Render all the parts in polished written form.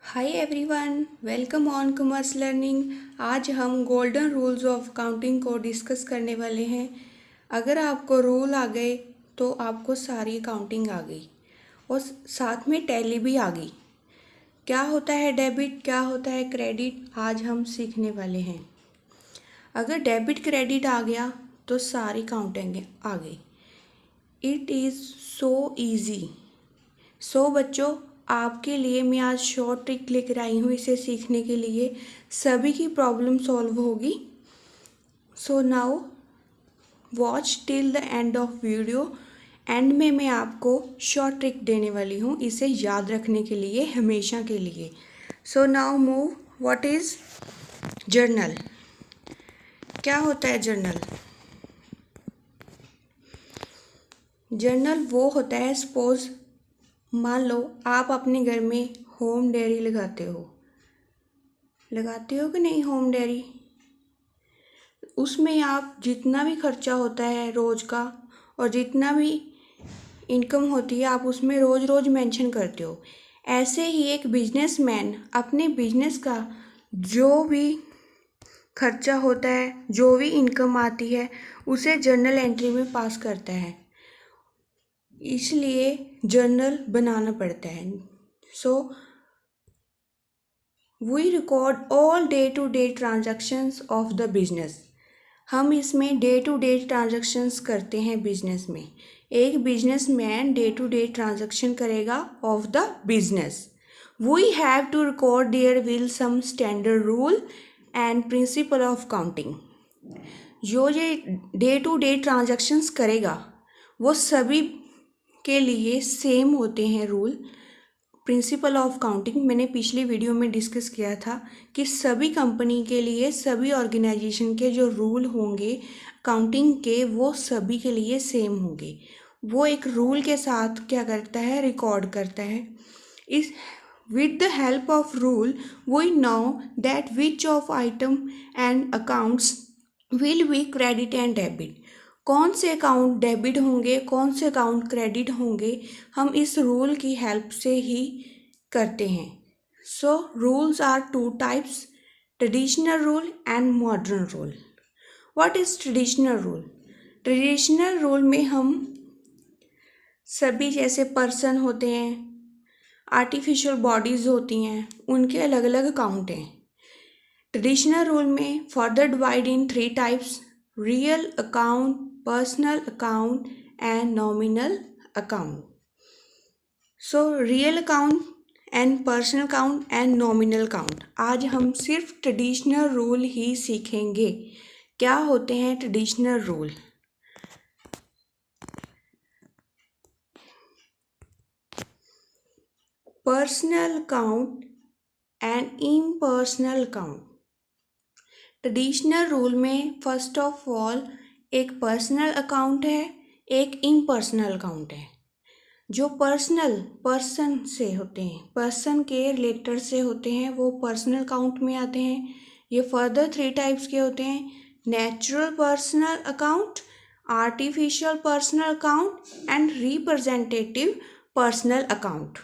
Hi everyone, welcome on commerce learning. आज हम golden rules of accounting को discuss करने वाले हैं। अगर आपको रूल आ गए तो आपको सारी अकाउंटिंग आ गई और साथ में टैली भी आ गई। क्या होता है डेबिट, क्या होता है क्रेडिट, आज हम सीखने वाले हैं। अगर डेबिट क्रेडिट आ गया तो सारी अकाउंटिंग आ गई। It is so easy. So बच्चों, आपके लिए मैं आज शॉर्ट ट्रिक लेकर आई हूँ इसे सीखने के लिए। सभी की प्रॉब्लम सॉल्व होगी। So now watch till the end of video. And में मैं आपको शॉर्ट ट्रिक देने वाली हूँ इसे याद रखने के लिए, हमेशा के लिए। So now move. What is journal? क्या होता है जर्नल? जर्नल वो होता है, सपोज मान लो आप अपने घर में होम डायरी लगाते हो कि नहीं? होम डायरी, उसमें आप जितना भी खर्चा होता है रोज़ का और जितना भी इनकम होती है आप उसमें रोज़ रोज़ मेंशन करते हो। ऐसे ही एक बिजनेसमैन अपने बिजनेस का जो भी खर्चा होता है, जो भी इनकम आती है, उसे जर्नल एंट्री में पास करता है। इसलिए जर्नल बनाना पड़ता है। So we record all day to day transactions of the business. हम इसमें डे टू डे ट्रांजैक्शंस करते हैं बिजनेस में। एक businessman day to day transaction करेगा of the business. We have to record there will some standard rule and principle of counting. जो ये day to day transactions करेगा वो सभी के लिए सेम होते हैं रूल। प्रिंसिपल ऑफ काउंटिंग मैंने पिछली वीडियो में डिस्कस किया था कि सभी कंपनी के लिए, सभी ऑर्गेनाइजेशन के जो रूल होंगे काउंटिंग के, वो सभी के लिए सेम होंगे। वो एक रूल के साथ क्या करता है, रिकॉर्ड करता है। इस with the help of rule we know that which of item and accounts will be credit and debit। कौन से अकाउंट डेबिट होंगे, कौन से अकाउंट क्रेडिट होंगे, हम इस रूल की हेल्प से ही करते हैं। So rules are two types, traditional rule and modern rule. What is traditional rule? Traditional rule में हम सभी जैसे पर्सन होते हैं, आर्टिफिशियल बॉडीज़ होती हैं, उनके अलग अलग अकाउंट हैं। ट्रेडिशनल रूल में further divide in 3 types: real account, personal account and nominal account. So real account and personal account and nominal account. आज हम सिर्फ ट्रेडिशनल रूल ही सीखेंगे। क्या होते हैं traditional rule? Personal account and impersonal account. Traditional rule में first of all एक personal account है, एक इम्पर्सनल अकाउंट है। जो पर्सन से होते हैं, पर्सन के रिलेटेड से होते हैं, वो पर्सनल अकाउंट में आते हैं। ये फर्दर 3 टाइप्स के होते हैं: natural personal account, artificial personal account and representative personal account.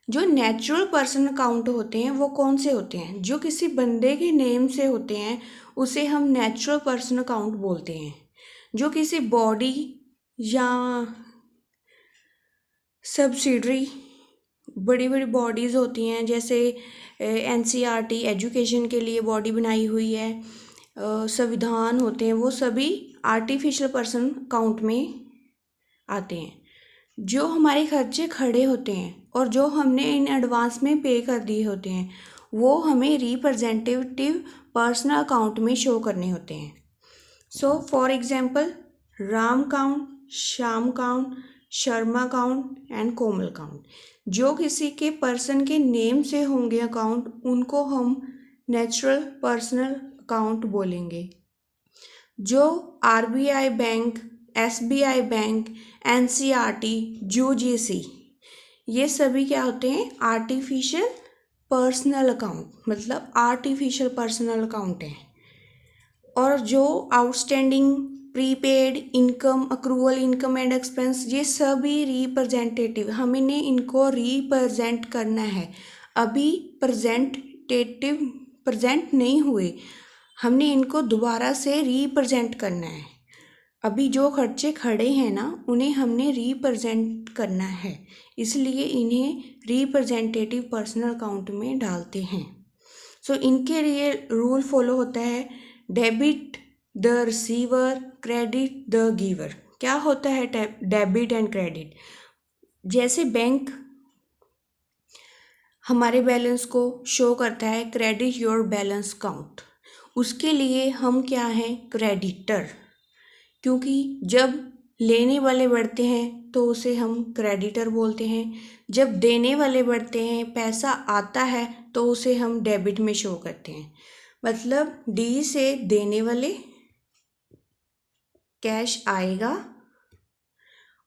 जो नेचुरल पर्सन अकाउंट होते हैं वो कौन से होते हैं? जो किसी बंदे के नेम से होते हैं उसे हम नेचुरल पर्सन अकाउंट बोलते हैं। जो किसी बॉडी या सब्सिडरी, बड़ी बड़ी बॉडीज़ होती हैं, जैसे एनसीईआरटी एजुकेशन के लिए बॉडी बनाई हुई है, संविधान होते हैं, वो सभी आर्टिफिशियल पर्सन अकाउंट में आते हैं। जो हमारे खर्चे खड़े होते हैं और जो हमने इन एडवांस में पे कर दिए होते हैं वो हमें रिप्रेजेंटेटिव पर्सनल अकाउंट में शो करने होते हैं। So for example Ram account, Shyam account, Sharma account and Komal account. जो किसी के पर्सन के नेम से होंगे अकाउंट उनको हम नेचुरल पर्सनल अकाउंट बोलेंगे। जो RBI bank, SBI bank, NCERT, UGC, ये सभी क्या होते हैं? आर्टिफिशियल पर्सनल अकाउंट, मतलब आर्टिफिशियल पर्सनल अकाउंट है। और जो outstanding, prepaid, income, accrual income and expense, ये सभी रिप्रेजेंटेटिव, हमने इनको रिप्रेजेंट करना है। अभी प्रेजेंट नहीं हुए, हमने इनको दोबारा से रिप्रेजेंट करना है। अभी जो खर्चे खड़े हैं ना, उन्हें हमने रिप्रेजेंट करना है, इसलिए इन्हें रिप्रेजेंटेटिव पर्सनल अकाउंट में डालते हैं। सो इनके लिए रूल फॉलो होता है, debit the receiver, credit the giver. क्या होता है डेबिट एंड क्रेडिट? जैसे बैंक हमारे बैलेंस को शो करता है, क्रेडिट योर बैलेंस काउंट, उसके लिए हम क्या हैं? क्रेडिटर। क्योंकि जब लेने वाले बढ़ते हैं तो उसे हम क्रेडिटर बोलते हैं, जब देने वाले बढ़ते हैं, पैसा आता है, तो उसे हम डेबिट में शो करते हैं। मतलब डी से देने वाले कैश आएगा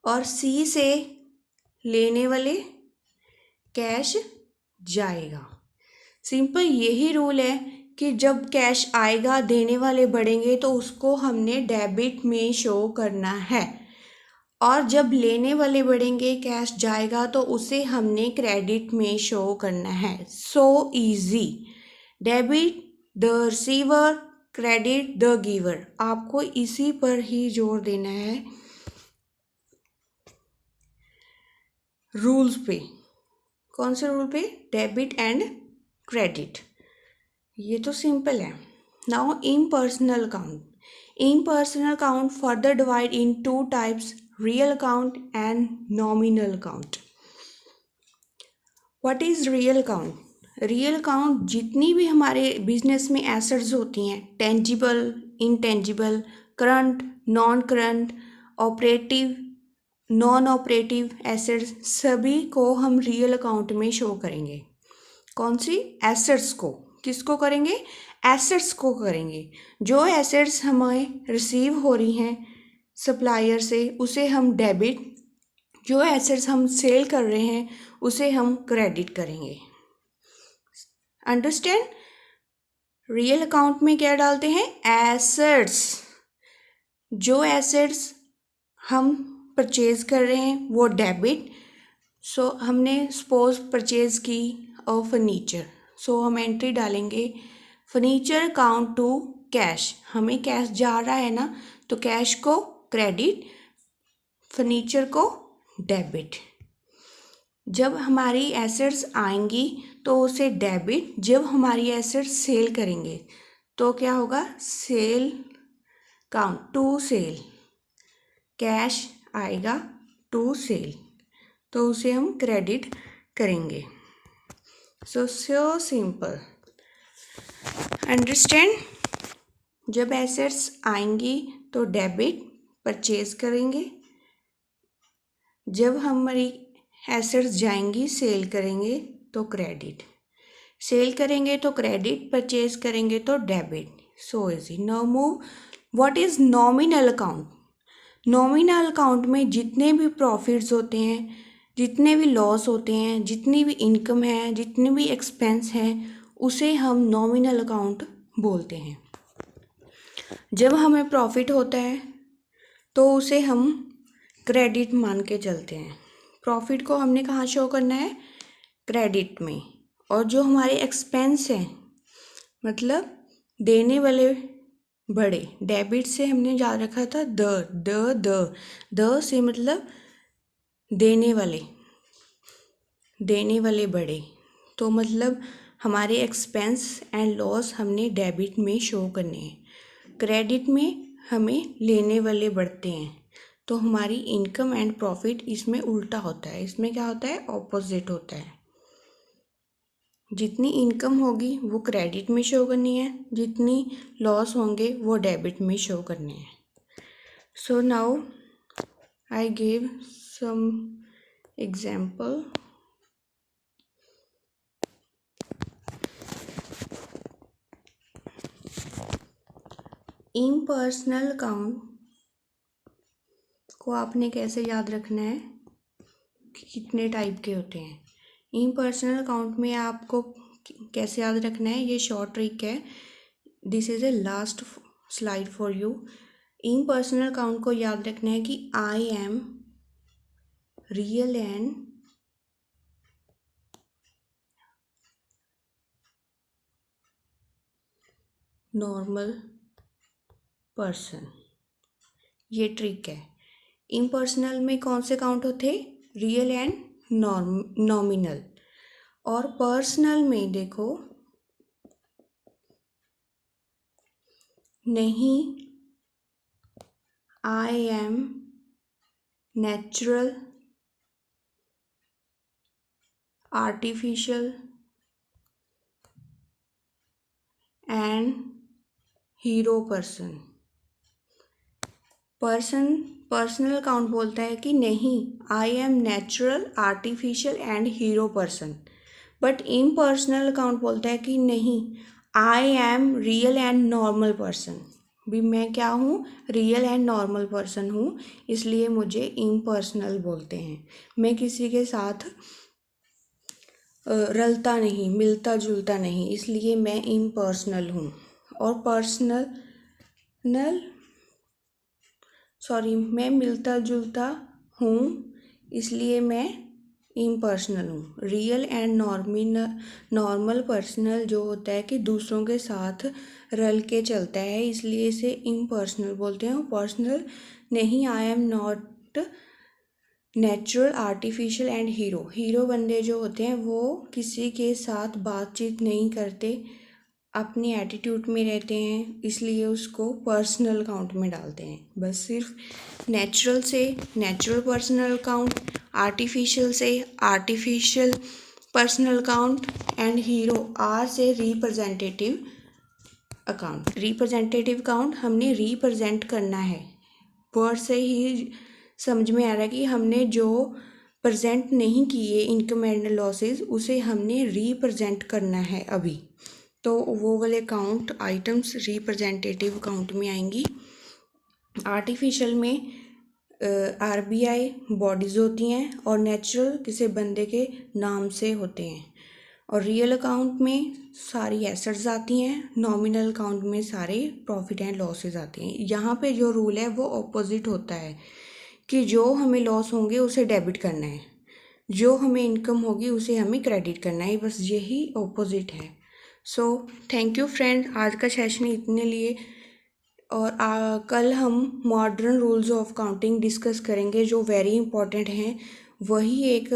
और सी से लेने वाले कैश जाएगा। सिंपल यही रूल है कि जब कैश आएगा, देने वाले बढ़ेंगे, तो उसको हमने डेबिट में शो करना है, और जब लेने वाले बढ़ेंगे, कैश जाएगा, तो उसे हमने क्रेडिट में शो करना है। So easy. Debit the receiver, credit the giver. आपको इसी पर ही जोर देना है, रूल्स पे। कौन से रूल पे? Debit and credit. ये तो सिंपल है। Now impersonal account. Impersonal account further divide in two types, real account and nominal account. What is real account? Real account जितनी भी हमारे बिजनेस में एसेट्स होती हैं, tangible, intangible, current, non current, operative, non operative assets, सभी को हम real account में शो करेंगे। कौन सी? एसेट्स को। किसको करेंगे? एसेट्स को करेंगे। जो एसेट्स हमें रिसीव हो रही हैं सप्लायर से, उसे हम डेबिट, जो एसेट्स हम सेल कर रहे हैं उसे हम क्रेडिट करेंगे। अंडरस्टैंड? रियल अकाउंट में क्या डालते हैं? एसेट्स। जो एसेट्स हम परचेज कर रहे हैं वो डेबिट। सो हमने सपोज परचेज की और फर्नीचर, सो हम एंट्री डालेंगे फर्नीचर अकाउंट टू कैश। हमें कैश जा रहा है ना, तो कैश को क्रेडिट, फर्नीचर को डेबिट। जब हमारी एसेट्स आएंगी तो उसे डेबिट, जब हमारी एसेट्स सेल करेंगे तो क्या होगा? Sale count to sale, cash आएगा टू सेल, तो उसे हम क्रेडिट करेंगे। So simple. अंडरस्टैंड? जब एसेट्स आएंगी तो डेबिट, परचेज करेंगे। जब हमारी एसेट्स जाएंगी, सेल करेंगे, तो क्रेडिट। सेल करेंगे तो क्रेडिट, परचेज करेंगे तो debit. So easy. Now move, what is nominal account? Nominal account में जितने भी प्रॉफिट्स होते हैं, जितने भी लॉस होते हैं, जितनी भी इनकम है, जितने भी एक्सपेंस हैं, उसे हम नॉमिनल अकाउंट बोलते हैं। जब हमें प्रॉफिट होता है तो उसे हम क्रेडिट मान के चलते हैं। प्रॉफिट को हमने कहाँ शो करना है? क्रेडिट में। और जो हमारे एक्सपेंस हैं, मतलब देने वाले बड़े, डेबिट से हमने याद रखा था द से मतलब देने वाले बड़े, तो मतलब हमारे एक्सपेंस एंड लॉस हमने डेबिट में शो करने हैं। क्रेडिट में हमें लेने वाले बढ़ते हैं, तो हमारी इनकम एंड प्रॉफिट इसमें उल्टा होता है। इसमें क्या होता है? ऑपोजिट होता है। जितनी इनकम होगी वो क्रेडिट में शो करनी है, जितनी लॉस होंगे वो डेबिट में शो करने हैं। So now I give some example. Impersonal account को आपने कैसे याद रखना है कि कितने टाइप के होते हैं। इम्पर्सनल अकाउंट में आपको कैसे याद रखना है, ये शॉर्ट ट्रिक है। This is a last slide for you. Impersonal account को याद रखना है कि I am real and normal person. ये ट्रिक है। इम्पर्सनल में कौन से काउंट होते? Real and nominal. और पर्सनल में देखो, नहीं I am natural, artificial and hero person. Personal count बोलता है कि नहीं I am natural, artificial and hero person. But impersonal count बोलता है कि नहीं I am real and normal person. भी मैं क्या हूँ? रियल एंड नॉर्मल पर्सन हूँ, इसलिए मुझे इम्पर्सनल बोलते हैं। मैं किसी के साथ रलता नहीं, मिलता जुलता नहीं, इसलिए मैं इम्पर्सनल हूँ। और मैं मिलता जुलता हूँ, इसलिए मैं इम्पर्सनल हूँ। रियल एंड नॉर्मल पर्सनल जो होता है कि दूसरों के साथ रल के चलता है, इसलिए इसे इम्पर्सनल बोलते हैं। और पर्सनल नहीं I am not natural, artificial and hero बंदे जो होते हैं वो किसी के साथ बातचीत नहीं करते, अपनी एटीट्यूड में रहते हैं, इसलिए उसको पर्सनल काउंट में डालते हैं। बस सिर्फ नेचुरल से नेचुरल पर्सनल काउंट, आर्टिफिशियल से आर्टिफिशियल पर्सनल काउंट एंड हीरो आर से रिप्रेजेंटेटिव अकाउंट। रिप्रेजेंटेटिव काउंट हमने रिप्रेजेंट करना है, वर्ड से ही समझ में आ रहा है कि हमने जो प्रेजेंट नहीं किए इनकम एंड लॉसेस, उसे हमने रिप्रेजेंट करना है अभी। तो वो वाले काउंट आइटम्स रिप्रेजेंटेटिव काउंट में आएंगी। आर्टिफिशियल में आरबीआई बॉडीज़ होती हैं और नेचुरल किसी बंदे के नाम से होते हैं। और रियल अकाउंट में सारी एसेट्स आती हैं, नॉमिनल अकाउंट में सारे प्रॉफिट एंड लॉसेस आते हैं। यहाँ पे जो रूल है वो ऑपोजिट होता है कि जो हमें लॉस होंगे उसे डेबिट करना है, जो हमें इनकम होगी उसे हमें क्रेडिट करना है, बस यही ऑपोजिट है। सो थैंक यू फ्रेंड, आज का सेशन इतने लिए। और कल हम modern rules of counting discuss करेंगे जो वेरी इंपॉर्टेंट हैं। वही एक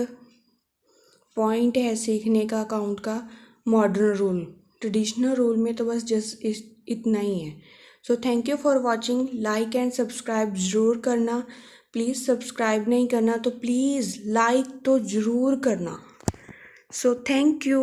पॉइंट है सीखने का अकाउंट का, मॉडर्न रूल। ट्रेडिशनल रूल में तो बस जस्ट इतना ही है। So thank you for watching. Like and subscribe ज़रूर करना। प्लीज़ सब्सक्राइब नहीं करना तो प्लीज़ लाइक तो ज़रूर करना। So thank you.